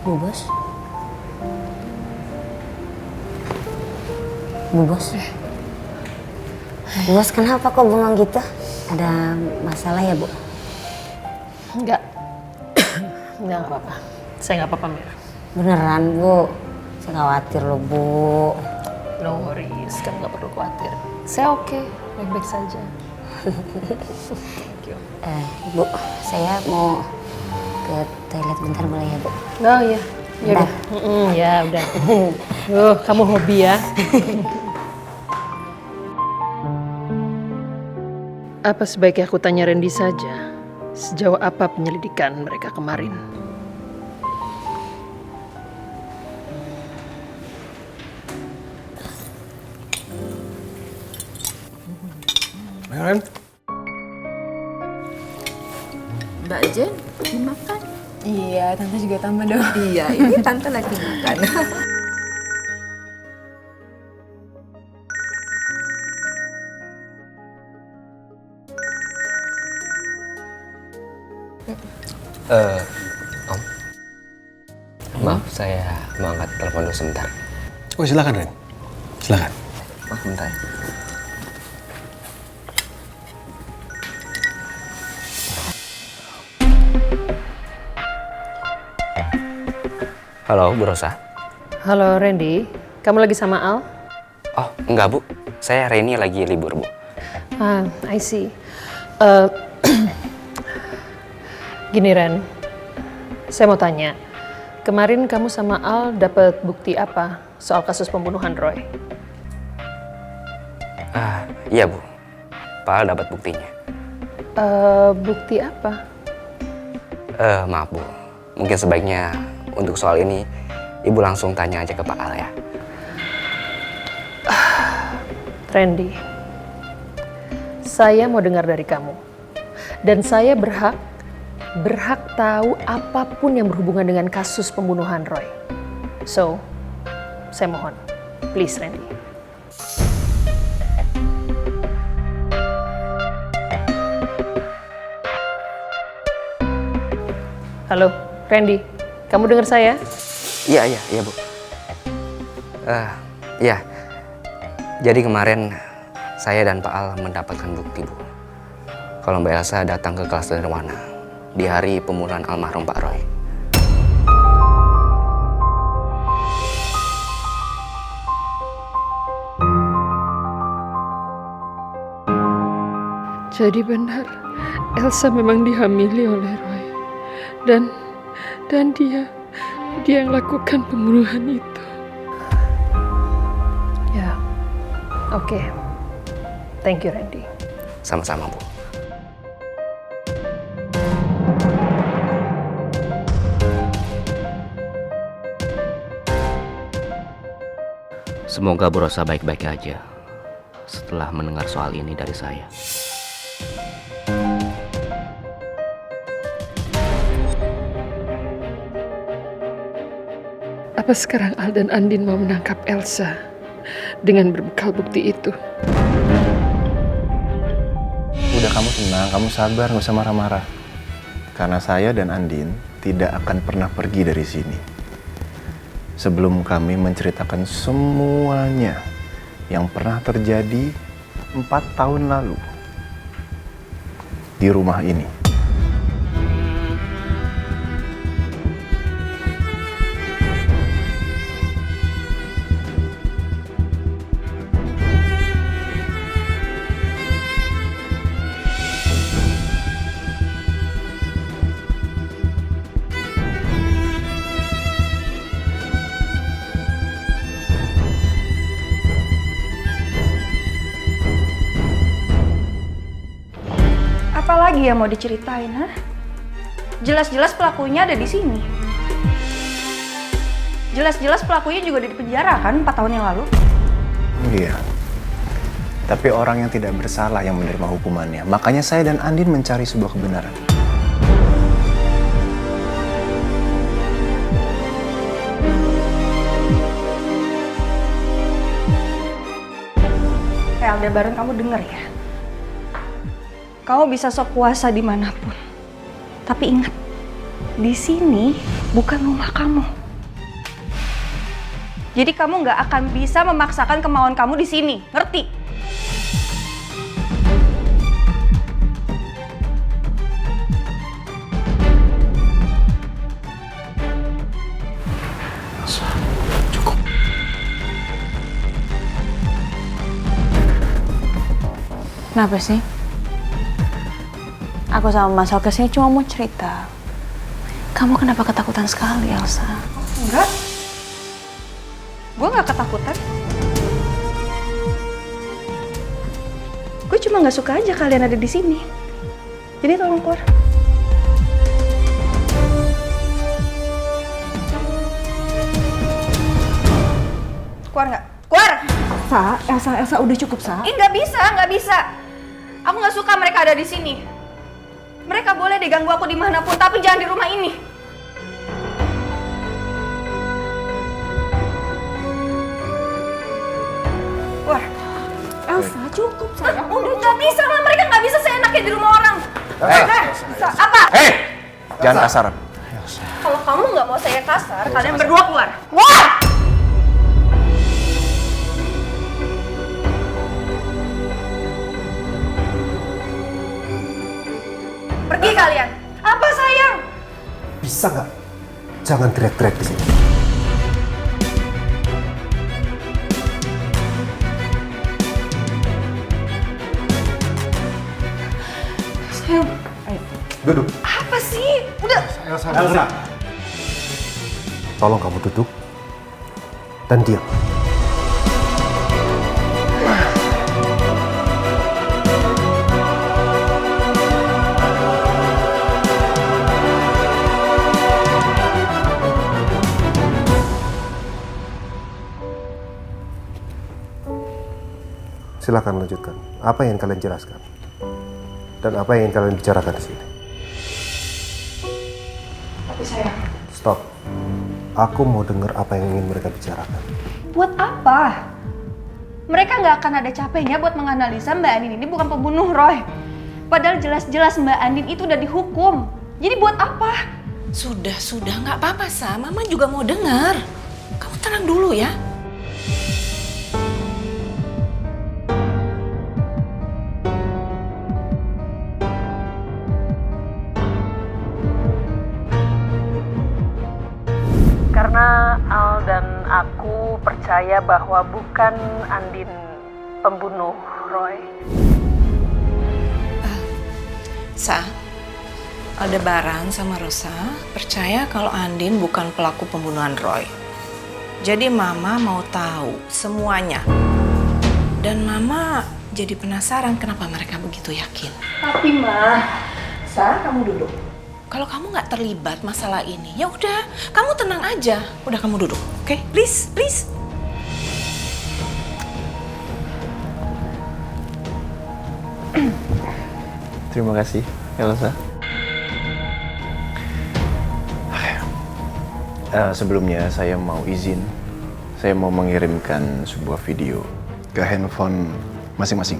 Bu Bos. Bu Bos. Bu Bos kenapa kok bengong gitu? Ada masalah ya, Bu? Enggak. Enggak apa-apa. Saya nggak apa-apa, Mir. Beneran, Bu? Saya khawatir loh, Bu. No worries, kamu nggak perlu khawatir. Saya oke, baik-baik saja. Thank you. Bu, saya mau ke toilet bentar boleh ya, Bu? Oh iya, ya udah. Ya udah. Kamu hobi ya. Apa sebaiknya aku tanya Randy saja? Sejauh apa penyelidikan mereka kemarin? Ren? Mbak Jen, dimakan. Iya, tante juga tambah dong. Iya, ini tante lagi makan. Om. Maaf, saya mau angkat telepon dulu sebentar. Oh silakan Ren, silakan. Maaf, bentar. Halo, Bu Rosa. Halo Randy, kamu lagi sama Al? Oh, enggak Bu. Saya Reni lagi libur, Bu. Ah, I see. Gini Ren, saya mau tanya. Kemarin kamu sama Al dapat bukti apa soal kasus pembunuhan Roy? Iya Bu. Pak Al dapat buktinya. Bukti apa? Maaf Bu. Mungkin sebaiknya untuk soal ini Ibu langsung tanya aja ke Pak Al ya. Randy, saya mau dengar dari kamu. Dan saya berhak tahu apapun yang berhubungan dengan kasus pembunuhan Roy. So, saya mohon, please Randy. Halo, Randy, kamu dengar saya? Iya Bu. Iya. Jadi kemarin saya dan Pak Al mendapatkan bukti Bu. Kalau Mbak Elsa datang ke kelas Nirwana di hari pembunuhan almarhum Pak Roy. Jadi benar, Elsa memang dihamili oleh Roy. Dan dia yang lakukan pembunuhan itu. Ya, oke. Thank you, Randy. Sama-sama Bu. Semoga Bu Rosa baik-baik aja setelah mendengar soal ini dari saya. Apa sekarang Al dan Andin mau menangkap Elsa dengan berbekal bukti itu? Udah kamu tenang, kamu sabar, nggak usah marah-marah. Karena saya dan Andin tidak akan pernah pergi dari sini sebelum kami menceritakan semuanya yang pernah terjadi 4 tahun lalu di rumah ini. Apalagi yang mau diceritain, ha? Jelas-jelas pelakunya ada di sini. Jelas-jelas pelakunya juga ada di penjara kan 4 tahun yang lalu. Iya. Tapi orang yang tidak bersalah yang menerima hukumannya. Makanya saya dan Andin mencari sebuah kebenaran. Aldebaran, kamu denger ya. Kamu bisa sok kuasa dimanapun. Tapi ingat, di sini bukan rumah kamu. Jadi kamu nggak akan bisa memaksakan kemauan kamu di sini, ngerti? Cukup. Kenapa sih? Aku sama Mas Al kesini cuma mau cerita. Kamu kenapa ketakutan sekali, Elsa? Enggak. Gue nggak ketakutan. Gue cuma nggak suka aja kalian ada di sini. Jadi tolong keluar. Keluar nggak? Keluar! Elsa, udah cukup, Sa. Nggak bisa, nggak bisa. Aku nggak suka mereka ada di sini. Mereka boleh diganggu aku dimanapun, tapi jangan di rumah ini. Keluar. Elsa, cukup, sayang. Udah nggak bisa lah, mereka nggak bisa seenaknya di rumah orang. Apa? Hei! Jangan kasar. Kalau kamu nggak mau saya kasar, kalian berdua keluar. Keluar! Pergi kalian. Apa sayang? Bisa nggak? Jangan teriak-teriak di sini. Sayang, Duduk. apa sih? Udah. Elsa. Tolong kamu duduk dan diam. Silakan lanjutkan. Apa yang kalian jelaskan? Dan apa yang ingin kalian bicarakan di sini? Tapi sayang, Stop. Aku mau dengar apa yang ingin mereka bicarakan. buat apa? Mereka nggak akan ada capeknya buat menganalisa Mbak Andin ini bukan pembunuh Roy. Padahal jelas-jelas Mbak Andin itu udah dihukum. Jadi buat apa? Sudah, nggak apa-apa, Sa. Mama juga mau dengar. Kamu tenang dulu ya. Karena Al dan aku percaya bahwa bukan Andin pembunuh Roy. Sa, Aldebaran sama Rosa percaya kalau Andin bukan pelaku pembunuhan Roy. Jadi Mama mau tahu semuanya. Dan Mama jadi penasaran kenapa mereka begitu yakin. Tapi Ma, Sa, kamu duduk. Kalau kamu nggak terlibat masalah ini, ya udah, kamu tenang aja. Udah kamu duduk, oke? Please. Terima kasih, Elsa. Sebelumnya saya mau izin. Saya mau mengirimkan sebuah video ke handphone masing-masing.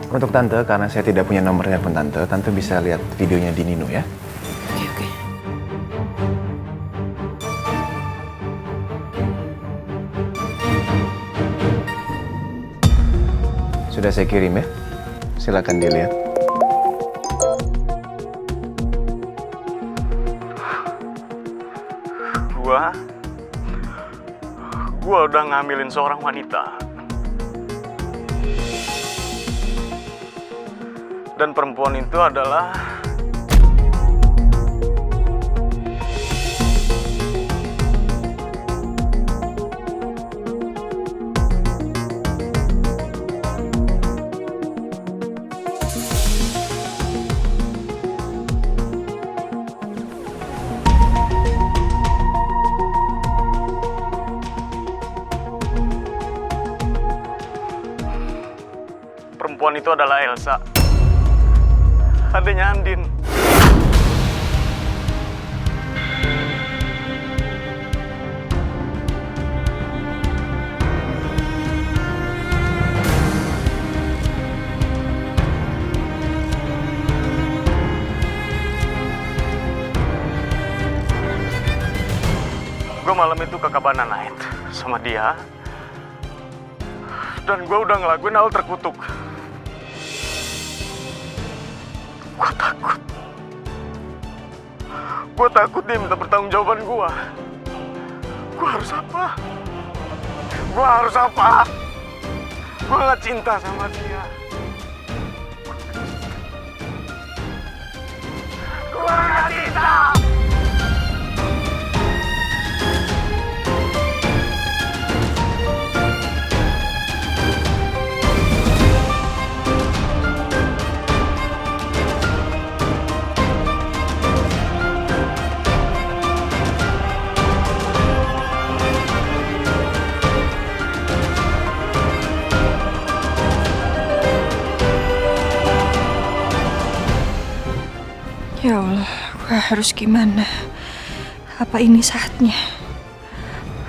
Untuk Tante, karena saya tidak punya nomor handphone Tante bisa lihat videonya di Nino ya. Oke. Sudah saya kirim ya. Silakan dilihat. Gua udah ngambilin seorang wanita. Dan perempuan itu adalah Elsa, adanya Andin. malam itu ke Cabana Night sama dia. Dan gue udah ngelakuin hal terkutuk. Gue takut. Gue takut dia minta pertanggungjawaban gue. Gue harus apa? Gue harus apa? Gue gak cinta sama dia. Gue gak cinta! Ya Allah, gue harus gimana? Apa ini saatnya?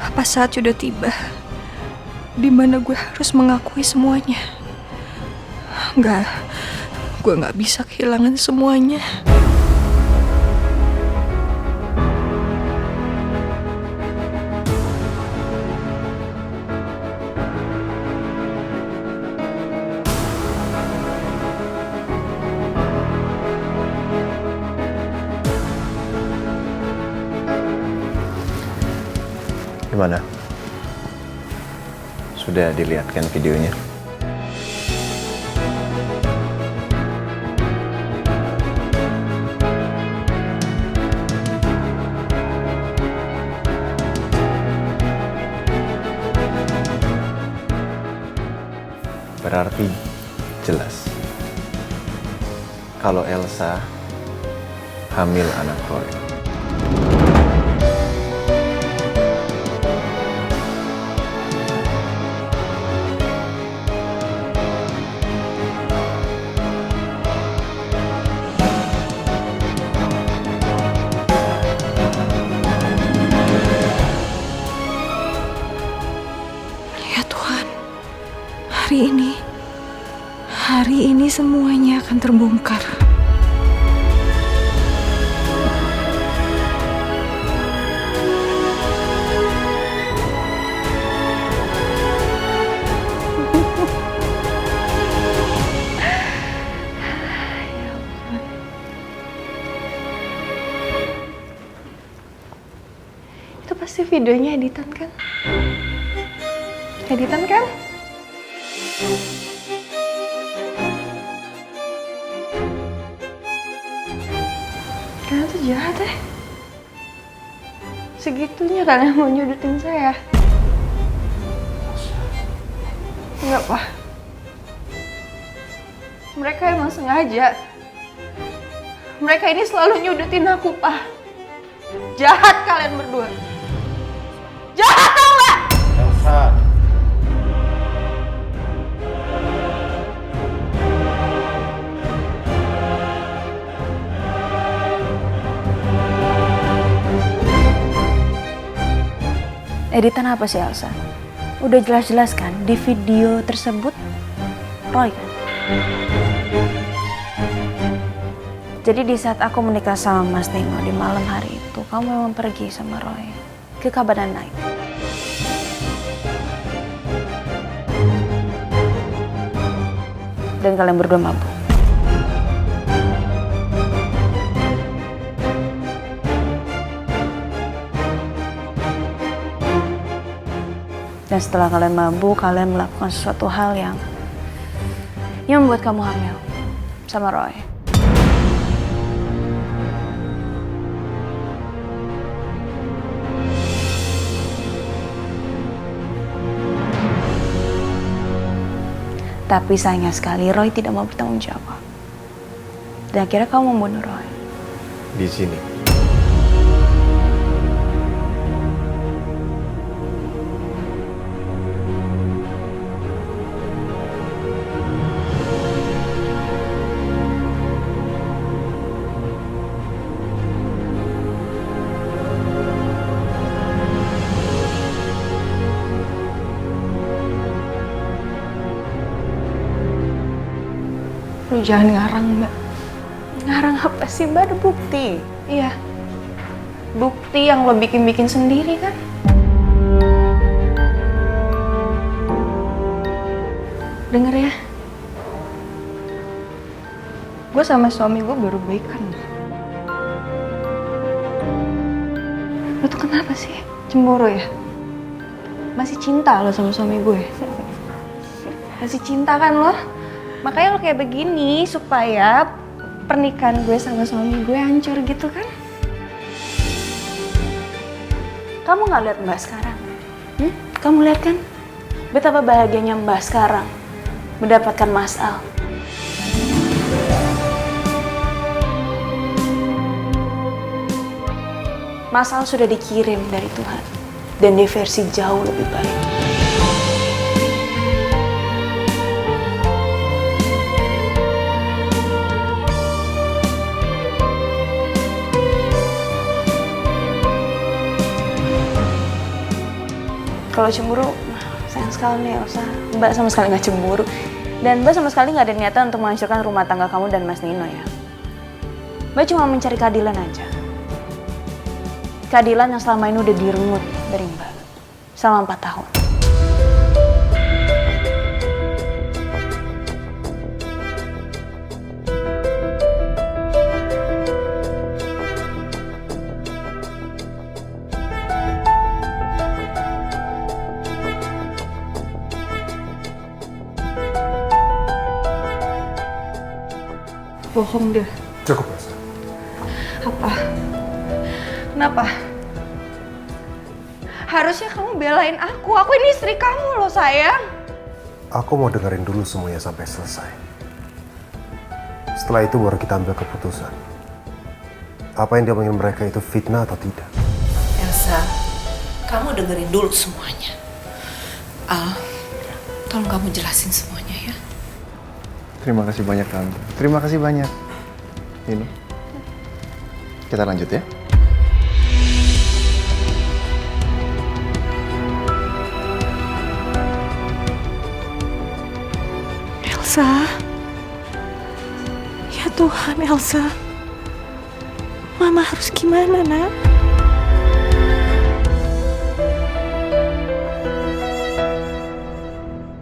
Apa saat sudah tiba? Dimana gue harus mengakui semuanya? Enggak, gue gak bisa kehilangan semuanya. Gimana? Sudah dilihatkan videonya? Berarti jelas kalau Elsa hamil anak Roy. Hari ini semuanya akan terbongkar. Itu pasti videonya editan kan? Editan kan? Kalian tuh jahat ya. Segitunya kalian mau nyudutin saya. Enggak, Pak. Mereka emang sengaja. Mereka ini selalu nyudutin aku, Pak. Jahat kalian berdua. Jahat, tau nggak? Elsa. Editan apa sih Elsa? Udah jelas-jelas kan di video tersebut Roy kan? Jadi di saat aku menikah sama Mas Nino di malam hari itu, kamu memang pergi sama Roy ke Cabana Night. Dan kalian berdua mabuk. Dan setelah kalian mabuk, kalian melakukan sesuatu hal yang membuat kamu hamil sama Roy. Tapi sayangnya sekali Roy tidak mau bertanggung jawab. Dan akhirnya kamu membunuh Roy. Di sini. Lu jangan ngarang, Mbak. Ngarang apa sih, Mbak? Ada bukti. Iya. Bukti yang lo bikin-bikin sendiri kan? denger ya. Gue sama suami gue baru baikan. Lo tuh kenapa sih? Cemburu ya? Masih cinta lo sama suami gue? Masih cinta kan lo? Makanya lo kayak begini supaya pernikahan gue sama suami gue hancur gitu kan? Kamu nggak lihat Mbak sekarang? Kamu lihat kan? Betapa bahagianya Mbak sekarang mendapatkan Mas Al. Mas Al sudah dikirim dari Tuhan dan di versi jauh lebih baik. Kalau cemburu, sayang sekali nih Elsa. Mbak sama sekali nggak cemburu. Dan Mbak sama sekali nggak ada niatan untuk menghancurkan rumah tangga kamu dan Mas Nino ya. Mbak cuma mencari keadilan aja. Keadilan yang selama ini udah direnggut dari Mbak. Selama 4 tahun. Bohong dia. Cukup, Elsa. Apa? Kenapa? Harusnya kamu belain aku. Aku ini istri kamu loh sayang. Aku mau dengerin dulu semuanya sampai selesai. Setelah itu baru kita ambil keputusan. Apa yang diomongin mereka itu fitnah atau tidak. Elsa, kamu dengerin dulu semuanya. Al, tolong kamu jelasin semuanya ya. Terima kasih banyak Tante. Terima kasih banyak. Nino. Kita lanjut ya. Elsa. Ya Tuhan, Elsa. Mama harus gimana, Nak?